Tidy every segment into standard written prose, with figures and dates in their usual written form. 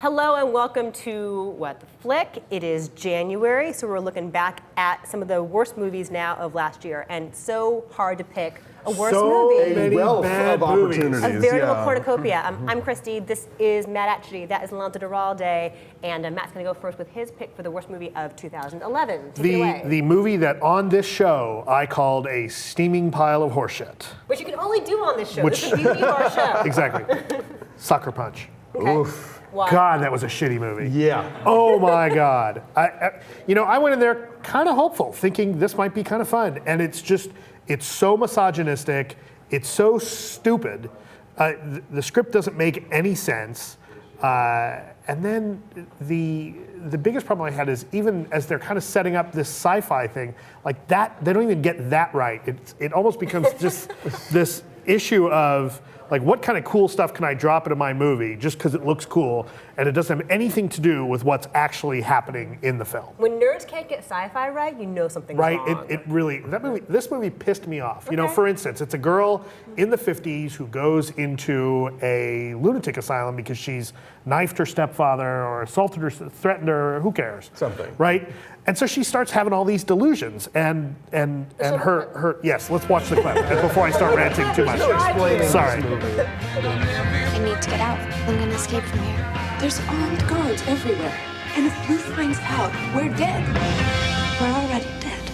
Hello and welcome to What the Flick. It is January, so we're looking back at some of the worst movies now of last year, and it's so hard to pick a worst movie. Many bad opportunities. A veritable cornucopia. I'm Christy. This is Matt Atchity. That is Alonso Duralde, and Matt's going to go first with his pick for the worst movie of 2011. Take it away. The movie that on this show I called a steaming pile of horseshit. Which you can only do on this show. This is the beauty of our show. Exactly. Sucker Punch. Okay. Oof. Why? God, that was a shitty movie. Yeah. Oh my God. I went in there kind of hopeful, thinking this might be kind of fun, and it's so misogynistic, it's so stupid. The script doesn't make any sense, and then the biggest problem I had is even as they're kind of setting up this sci-fi thing, like that, they don't even get that right. It almost becomes just this issue of, like, what kind of cool stuff can I drop into my movie just because it looks cool, and it doesn't have anything to do with what's actually happening in the film. When nerds can't get sci-fi right, you know something's right? wrong. This movie pissed me off. Okay. For instance, it's a girl in the 50s who goes into a lunatic asylum because she's knifed her stepfather or assaulted her, threatened her, who cares? Something. Right? And so she starts having all these delusions, and her yes, let's watch the clip before I start ranting too much. Sorry. I need to get out. I'm gonna escape from here. There's armed guards everywhere. And if Blue finds out, we're dead. We're already dead.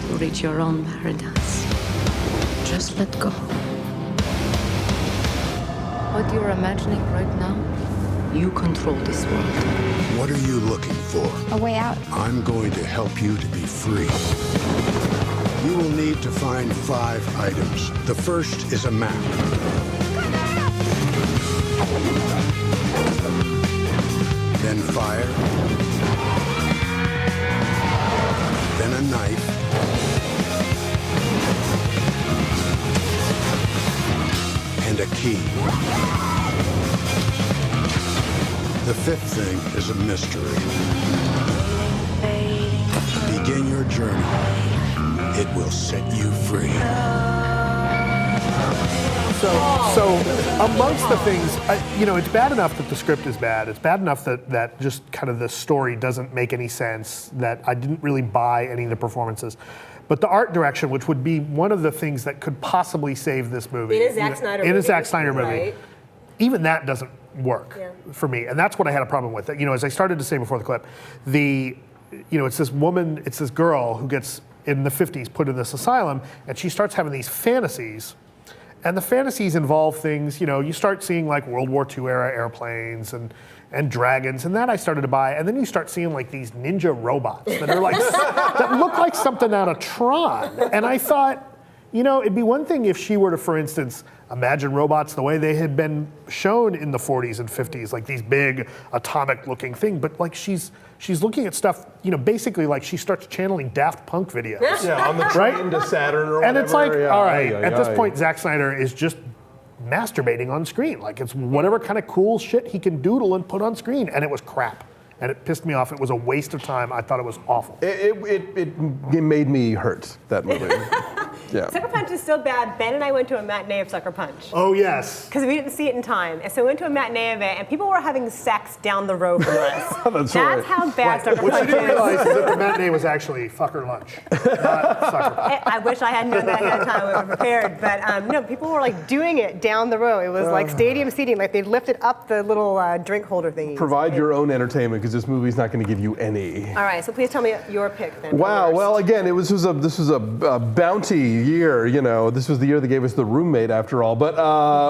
You'll reach your own paradise. Just let go. What you're imagining right now, you control this world. What are you looking for? A way out. I'm going to help you to be free. You will need to find 5 items. The first is a map. Then fire. Then a knife. And a key. The 5th thing is a mystery. Begin your journey. It will set you free. So amongst the things, it's bad enough that the script is bad. It's bad enough that just kind of the story doesn't make any sense, that I didn't really buy any of the performances. But the art direction, which would be one of the things that could possibly save this movie. In a Zack Snyder movie. In a Zack Snyder movie. Right. Even that doesn't work for me. And that's what I had a problem with. As I started to say before the clip, it's this woman, it's this girl who gets, in the 50s, put in this asylum, and she starts having these fantasies. And the fantasies involve things, you start seeing like World War II era airplanes and dragons, and that I started to buy. And then you start seeing like these ninja robots that are like, that look like something out of Tron. And I thought, it'd be one thing if she were to, for instance, imagine robots the way they had been shown in the 40s and 50s, like these big atomic-looking thing. But like she's looking at stuff, basically like she starts channeling Daft Punk videos. Yeah, on the train to Saturn or whatever. And it's like, all right, at this point, Zack Snyder is just masturbating on screen. Like it's whatever kind of cool shit he can doodle and put on screen, and it was crap. And it pissed me off. It was a waste of time. I thought it was awful. It made me hurt, that movie. Yeah. Sucker Punch is so bad. Ben and I went to a matinee of Sucker Punch. Oh, yes. Because we didn't see it in time. And so we went to a matinee of it, and people were having sex down the road from us. That's how bad Sucker Punch is. What you didn't realize is that the matinee was actually fucker lunch, not Sucker Punch. I wish I had known that ahead of time. We were prepared. But no, people were like doing it down the road. It was like stadium seating. Like they lifted up the little drink holder thingy. Provide your own entertainment, because this movie's not going to give you any. All right, so please tell me your pick then. Wow. Well, again, this was a bounty year. This was the year they gave us The Roommate, after all. But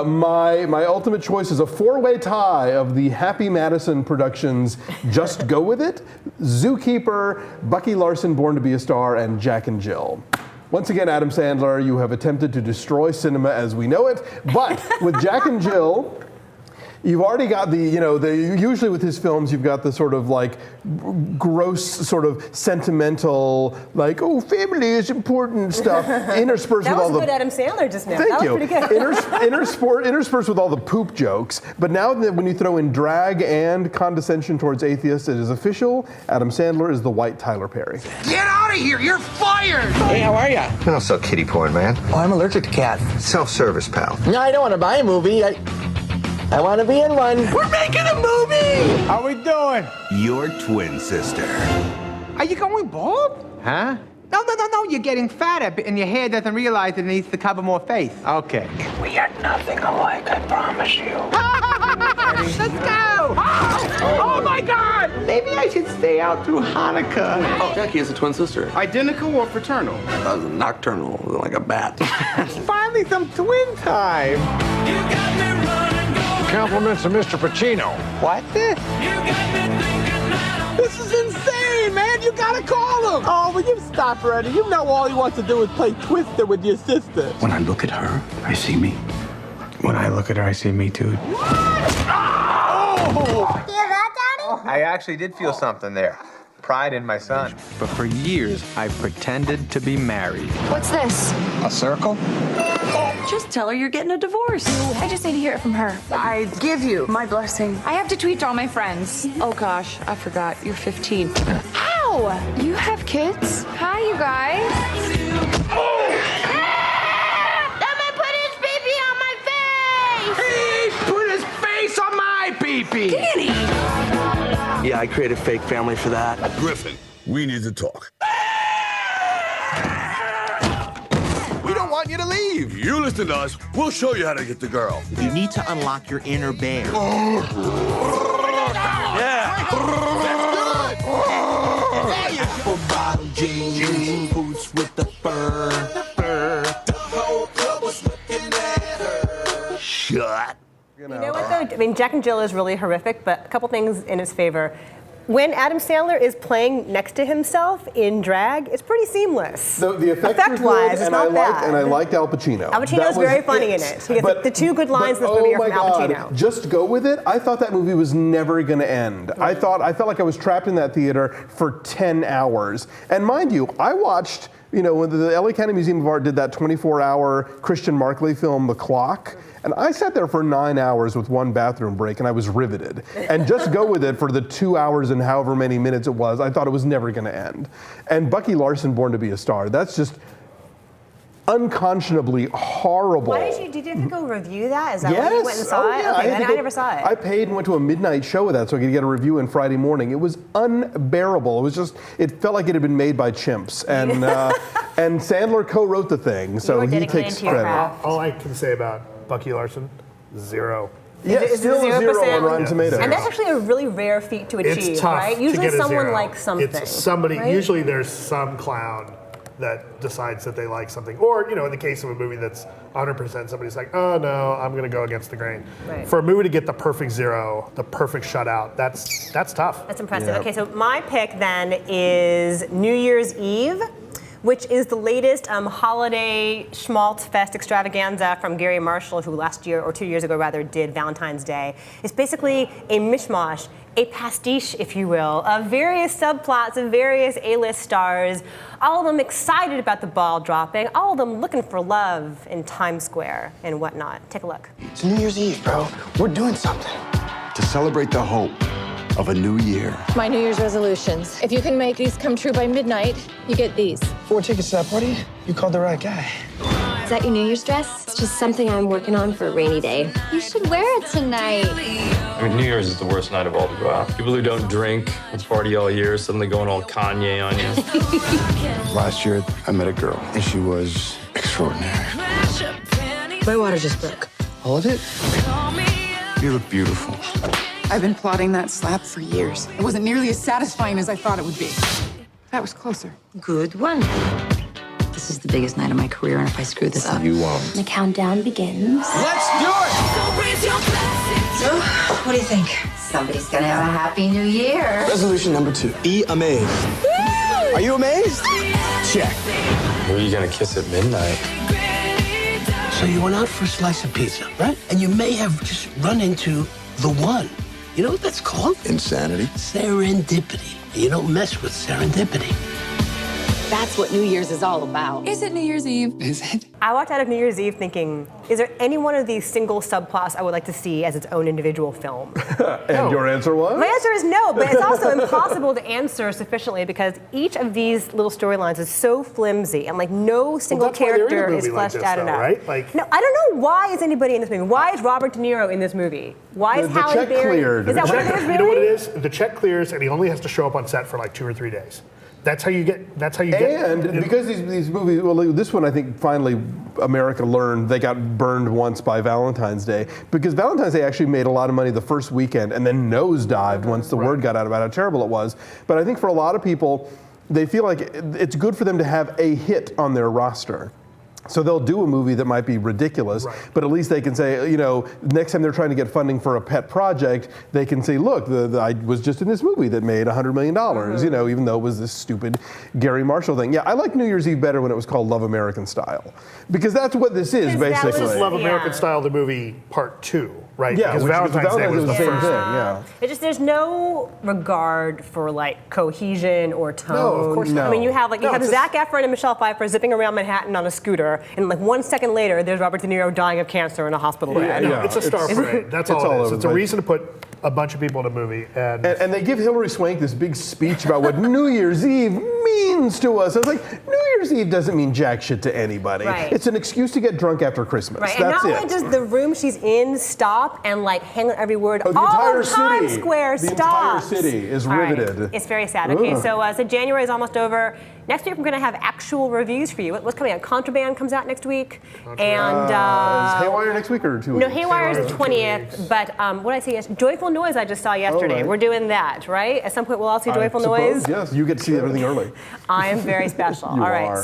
my ultimate choice is a 4-way tie of the Happy Madison Productions Just Go With It, Zookeeper, Bucky Larson, Born to Be a Star, and Jack and Jill. Once again, Adam Sandler, you have attempted to destroy cinema as we know it. But with Jack and Jill, you've already got usually with his films, you've got the sort of like gross, sort of sentimental, like, oh, family is important stuff, interspersed with all the... That was good Adam Sandler just now. Thank that you. was pretty good. Interspersed with all the poop jokes. But now that when you throw in drag and condescension towards atheists, it is official. Adam Sandler is the white Tyler Perry. Get out of here! You're fired! Hey, how are ya? I don't sell kitty porn, man. Oh, I'm allergic to cats. Self-service, pal. No, I don't want to buy a movie. I want to be in one. We're making a movie! How we doing? Your twin sister. Are you going bald? Huh? No. You're getting fatter, and your hair doesn't realize it needs to cover more face. Okay. We are nothing alike, I promise you. Let's go! Oh my God! Maybe I should stay out through Hanukkah. Oh, Jackie is a twin sister. Identical or fraternal? Nocturnal, like a bat. Finally, some twin time. Compliments of Mr. Pacino. What's this? This is insane, man! You gotta call him! Oh, will you stop already? You know all he wants to do is play Twister with your sister. When I look at her, I see me. When I look at her, I see me too. Oh! Do you hear that, Daddy? I actually did feel something there. Pride in my son. But for years, I pretended to be married. What's this? A circle? Just tell her you're getting a divorce. I just need to hear it from her. I give you my blessing. I have to tweet to all my friends. Oh gosh, I forgot. You're 15. Ow! You have kids? Hi, you guys. Someone put his pee-pee on my face! He put his face on my pee-pee! Danny! Yeah, I created a fake family for that. Griffin, we need to talk. We don't want you to leave. You listen to us, we'll show you how to get the girl. You need to unlock your inner bear. Yeah. Apple bottom jeans, boots with the fur. The whole club was looking at her. Shut. You know what, though? I mean, Jack and Jill is really horrific, but a couple things in his favor. When Adam Sandler is playing next to himself in drag, it's pretty seamless. The effect wise, it's not bad. And I liked Al Pacino. Al Pacino's very funny in it. Because the two good lines in this movie are from Al Pacino. Just go with it. I thought that movie was never going to end. I felt like I was trapped in that theater for 10 hours. And mind you, I watched, when the LA County Museum of Art did that 24-hour Christian Markley film, The Clock. And I sat there for 9 hours with one bathroom break, and I was riveted. And just go with it for the 2 hours and however many minutes it was. I thought it was never going to end. And Bucky Larson, Born to be a Star, that's just unconscionably horrible. Why did you have to go review that? Is that yes. why you went and saw it? Yeah. Okay, I never saw it. I paid and went to a midnight show of that so I could get a review in Friday morning. It was unbearable. It felt like it had been made by chimps. And and Sandler co-wrote the thing, so he takes credit. All I can say about Bucky Larson, 0. Yeah, it's still 0 on Rotten Tomatoes. And that's actually a really rare feat to achieve, it's tough right? Usually to get a someone 0. likes something. It's somebody. Right? Usually there's some clown that decides that they like something, or in the case of a movie that's 100%, somebody's like, oh no, I'm going to go against the grain. Right. For a movie to get the perfect 0, the perfect shutout, that's tough. That's impressive. Yeah. Okay, so my pick then is New Year's Eve, which is the latest holiday schmaltz fest extravaganza from Gary Marshall, who last year, or 2 years ago rather, did Valentine's Day. It's basically a mishmash, a pastiche, if you will, of various subplots of various A-list stars, all of them excited about the ball dropping, all of them looking for love in Times Square and whatnot. Take a look. It's New Year's Eve, bro. We're doing something. To celebrate the hope of a new year. My New Year's resolutions. If you can make these come true by midnight, you get these. 4 tickets to that party? You called the right guy. Is that your New Year's dress? It's just something I'm working on for a rainy day. You should wear it tonight. I mean, New Year's is the worst night of all to go out. People who don't drink and party all year suddenly going all Kanye on you. Last year, I met a girl, and she was extraordinary. My water just broke. All of it? You look beautiful. I've been plotting that slap for years. It wasn't nearly as satisfying as I thought it would be. That was closer. Good one. This is the biggest night of my career, and if I screw this up... You won't. The countdown begins. Let's do it! So, what do you think? Somebody's gonna have a happy new year. Resolution number 2, be amazed. Are you amazed? Check. Who are you gonna kiss at midnight? So you went out for a slice of pizza, right? And you may have just run into the one. You know what that's called? Insanity. Serendipity. You don't mess with serendipity. That's what New Year's is all about. Is it New Year's Eve? Is it? I walked out of New Year's Eve thinking, is there any one of these single subplots I would like to see as its own individual film? And your answer was? My answer is no, but it's also impossible to answer sufficiently because each of these little storylines is so flimsy and like no single that's why they're in a character movie is like fleshed this, out though, enough. right? Like- no, I don't know why is anybody in this movie. Why is Robert De Niro in this movie? Why is The Halle check Berry? cleared. Is that The what it check- is? Really? You know what it is? The check clears, and he only has to show up on set for like 2 or 3 days. That's how you get. That's how you get. And because these movies, well, this one I think finally America learned they got burned once by Valentine's Day because Valentine's Day actually made a lot of money the first weekend and then nosedived once the word got out about how terrible it was. But I think for a lot of people, they feel like it's good for them to have a hit on their roster. So they'll do a movie that might be ridiculous, but at least they can say, you know, next time they're trying to get funding for a pet project, they can say, look, I was just in this movie that made $100 million, you know, even though it was this stupid Gary Marshall thing. Yeah, I like New Year's Eve better when it was called Love American Style, because that's what this is, basically. This is Love American Style, the movie Part 2, right? Yeah, because which Valentine's Day was the same first. thing, yeah. It just there's no regard for like cohesion or tone. No, of course not. I mean, you have like No, you have it's Zac Efron and Michelle Pfeiffer zipping around Manhattan on a scooter, and like 1 second later, there's Robert De Niro dying of cancer in a hospital bed. No, it's a star parade. That's all it is. It's a reason to put a bunch of people in a movie. And they give Hilary Swank this big speech about what New Year's Eve means to us. I was like, New Year's Eve doesn't mean jack shit to anybody. Right. It's an excuse to get drunk after Christmas. Right, That's and it. not only does the room she's in stop and like hang on every word, Oh, the all entire of Times city. Square The stops. entire city is All right. riveted. It's very sad. Okay, Ugh. so January is almost over. Next week we're going to have actual reviews for you. What's coming out? Contraband comes out next week, and is Haywire next week or 2 weeks? no, Haywire is the 20th. But what did I say yesterday? Joyful Noise I just saw yesterday. right. We're doing that, right? At some point we'll all see Joyful I suppose, Noise. yes, you get to see everything early. I am very special. You all right. are.